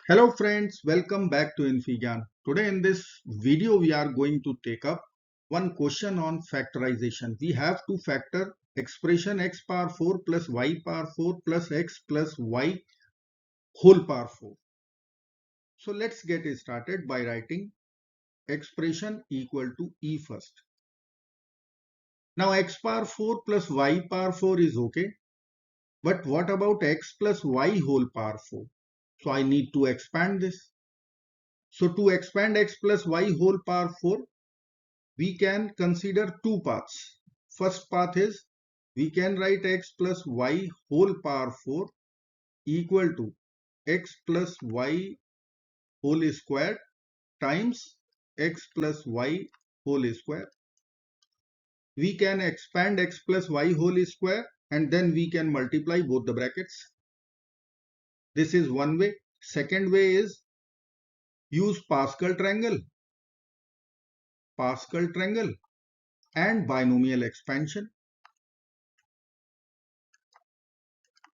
Hello friends, welcome back to infyGyan. Today in this video we are going to take up one question on factorization. We have to factor expression x power 4 plus y power 4 plus x plus y whole power 4. So let's get started by writing expression equal to e first. Now x power 4 plus y power 4 is okay. But what about x plus y whole power 4? So I need to expand this. So to expand x plus y whole power 4, we can consider two paths. First path is we can write x plus y whole power 4 equal to x plus y whole square times x plus y whole square. We can expand x plus y whole square and then we can multiply both the brackets. This is one way. Second way is use Pascal triangle and binomial expansion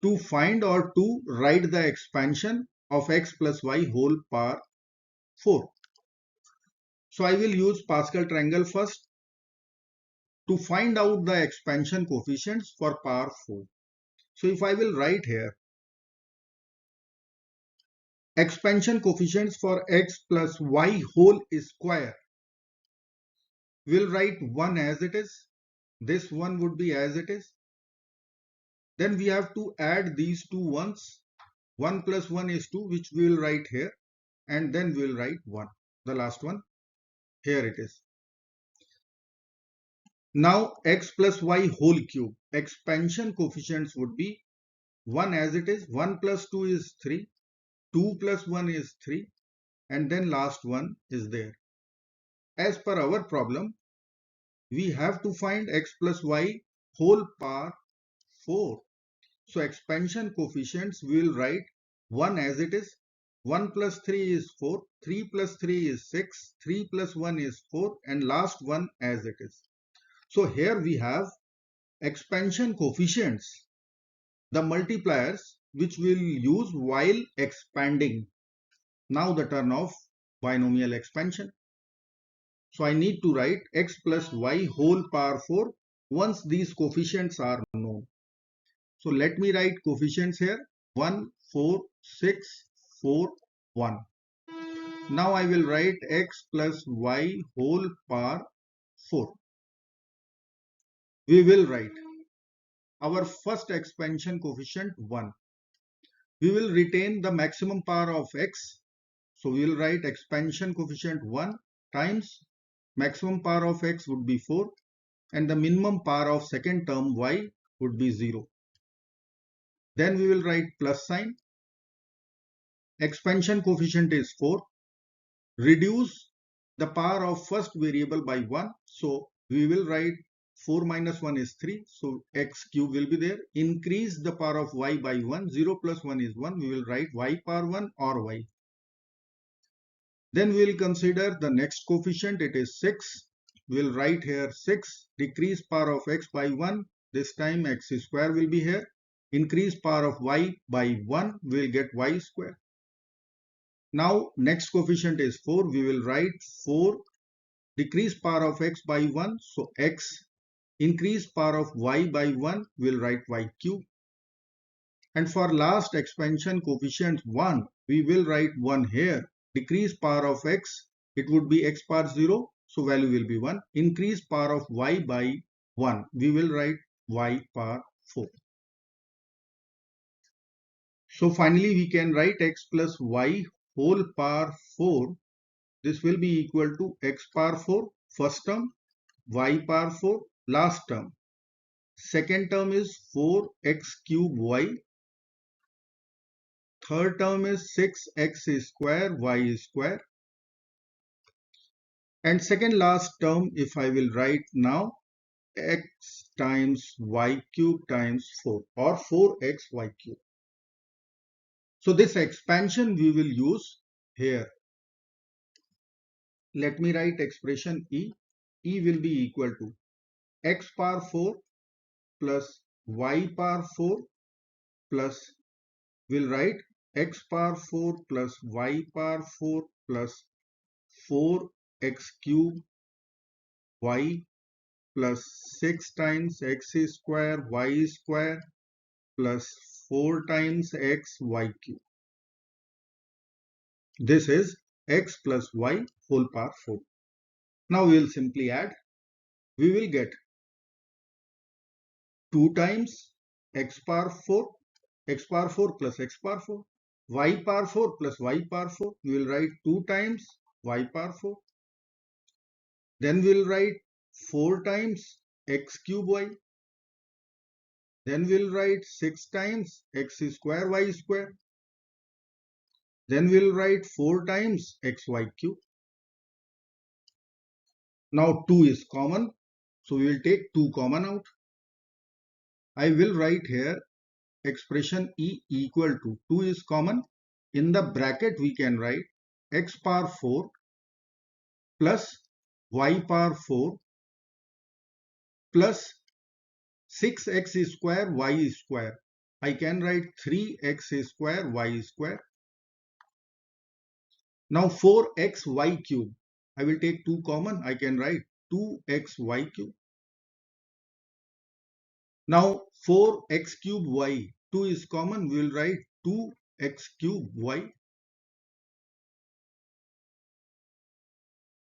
to find or to write the expansion of x plus y whole power 4. So I will use Pascal triangle first to find out the expansion coefficients for power 4. So if I will write here expansion coefficients for x plus y whole square, we'll write 1 as it is. This one would be as it is. Then we have to add these two ones. 1 plus 1 is 2, which we will write here, and then we will write 1. The last one, here it is. Now x plus y whole cube, expansion coefficients would be 1 as it is, 1 plus 2 is 3, 2 plus 1 is 3, and then last one is there. As per our problem, we have to find x plus y whole power 4. So expansion coefficients we will write 1 as it is, 1 plus 3 is 4, 3 plus 3 is 6, 3 plus 1 is 4, and last one as it is. So here we have expansion coefficients, the multipliers which we will use while expanding. Now the turn of binomial expansion. So I need to write x plus y whole power 4 once these coefficients are known. So let me write coefficients here 1, 4, 6, 4, 1. Now I will write x plus y whole power 4. We will write our first expansion coefficient 1. We will retain the maximum power of x. So we will write expansion coefficient 1 times maximum power of x would be 4 and the minimum power of second term y would be 0. Then we will write plus sign. Expansion coefficient is 4. Reduce the power of first variable by 1. So we will write 4 minus 1 is 3. So x cube will be there. Increase the power of y by 1. 0 plus 1 is 1. We will write y power 1 or y. Then we will consider the next coefficient. It is 6. We will write here 6. Decrease power of x by 1. This time x square will be here. Increase power of y by 1. We will get y square. Now next coefficient is 4. We will write 4. Decrease power of x by 1. So x. Increase power of y by 1. We will write y cube. And for last expansion coefficient 1. We will write 1 here. Decrease power of x. It would be x power 0. So value will be 1. Increase power of y by 1. We will write y power 4. So finally we can write x plus y whole power 4. This will be equal to x power 4 first term, y power 4 last term. Second term is 4x cube y. Third term is 6x square y square. And second last term, if I will write now, x times y cube times 4 or 4xy cube. So this expansion we will use here. Let me write expression e. E will be equal to x power 4 plus y power 4 plus, we'll write x power 4 plus y power 4 plus 4x cube y plus 6 times x square y square plus 4 times x y cube. This is x plus y whole power 4. Now we will simply add. We will get 2 times x power 4, x power 4 plus x power 4, y power 4 plus y power 4. We will write 2 times y power 4. Then we will write 4 times x cube y. Then we will write 6 times x square y square. Then we will write 4 times xy cube. Now 2 is common, so we will take 2 common out. I will write here expression E equal to 2 is common. In the bracket we can write x power 4 plus y power 4 plus 6x square y square. I can write 3x square y square. Now 4xy cube. I will take 2 common. I can write 2xy cube. Now 4x cube y. 2 is common. We will write 2x cube y.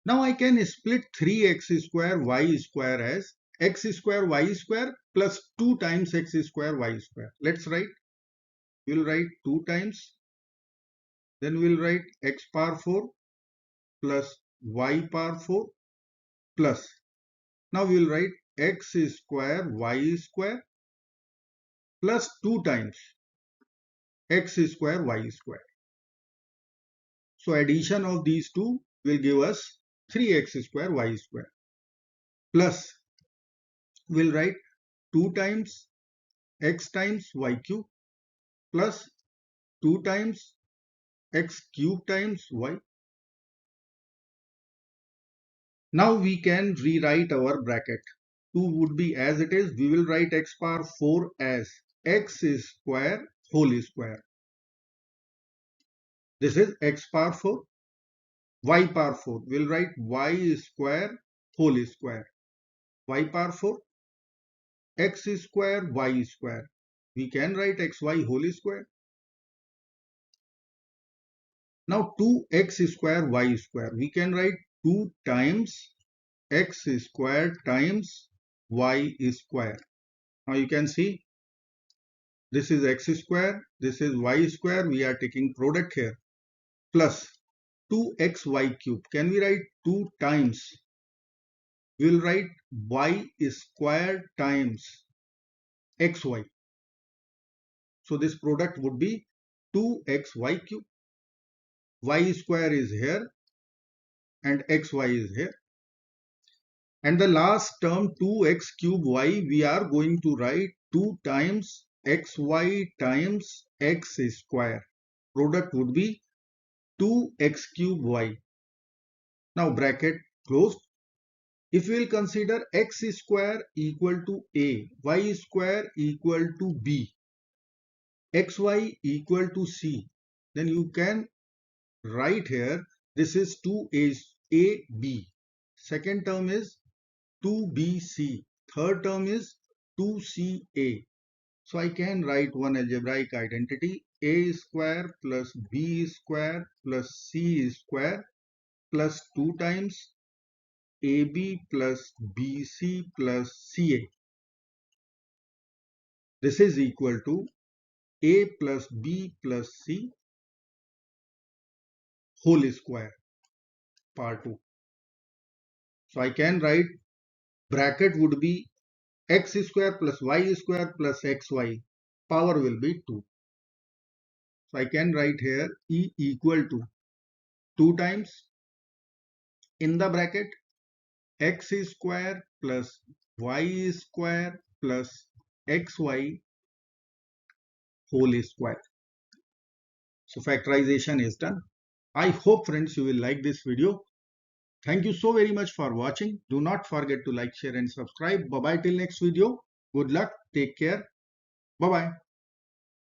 Now I can split 3x square y square as x square y square plus 2 times x square y square. Let's write. We will write 2 times. Then we will write x power 4 plus y power 4 plus. Now we will write x square y square plus 2 times x square y square. So addition of these two will give us 3x square y square plus we will write 2 times x times y cube plus 2 times x cube times y. Now we can rewrite our bracket. 2 would be as it is. We will write x power 4 as x square whole square. This is x power 4. Y power 4. We will write y square whole square. Y power 4. X square y square. We can write xy whole square. Now 2x square y square. We can write 2 times x square times y square. Now you can see this is x square, this is y square. We are taking product here plus 2xy cube. Can we write 2 times? We will write y square times xy. So this product would be 2xy cube. Y square is here and xy is here. And the last term 2x cube y, we are going to write 2 times xy times x square. Product would be 2x cube y. Now bracket closed. If we will consider x square equal to a, y square equal to b, xy equal to c, then you can write here this is 2ab. Second term is 2bc. Third term is 2ca. So I can write one algebraic identity a square plus b square plus c square plus 2 times ab plus bc plus ca. This is equal to a plus b plus c whole square part 2. So I can write bracket would be x square plus y square plus xy. Power will be 2. So I can write here E equal to 2 times in the bracket x square plus y square plus xy whole square. So factorization is done. I hope friends you will like this video. Thank you so very much for watching. Do not forget to like, share and subscribe. Bye bye till next video. Good luck. Take care. Bye bye.